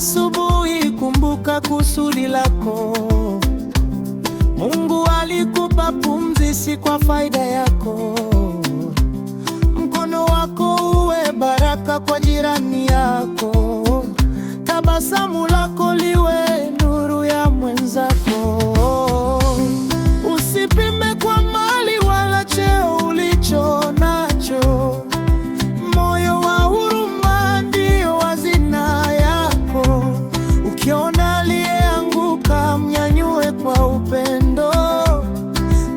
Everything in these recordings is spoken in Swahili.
asubuhi, kumbuka kusudi lako. Mungu alikupa pumzi, si kwa faida yako. Mkono wako uwe baraka kwa jirani yako. Tabasamu lako liwe nuru ya mwenzako. Usipime kwa mali wala cheo ulicho nacho. Moyo wa huruma ndio hazina yako. Ukiona aliyeanguka, mnyanyue kwa upendo,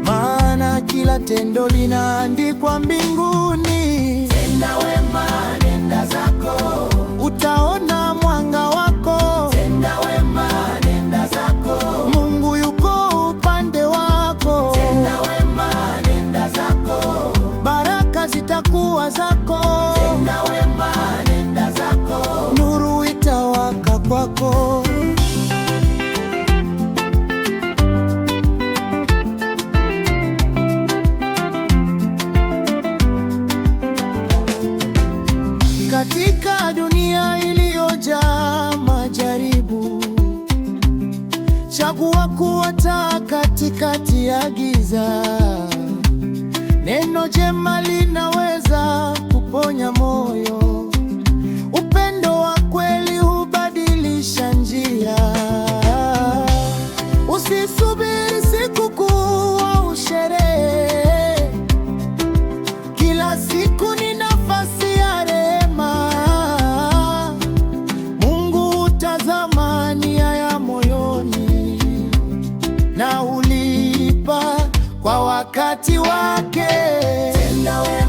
maana kila tendo linaandikwa mbinguni. Tenda wema, nenda zako, utaona mwanga wako. tenda wema, nenda zako, Mungu yuko upande wako. tenda wema, nenda zako, Baraka zitakuwa zako. tenda wema, nenda zako. Nuru itawaka kwako. Katika dunia iliyojaa majaribu, chagua kuwa taa katikati ya giza. Neno jema linaweza kuponya moyo. Upendo wa kweli hubadilisha njia. Usisubiri sikukuu au sherehe. Kila siku ni nafasi ya rehema. Mungu hutazama nia ya moyoni, na hulipa kwa wakati wake. Tenda wema.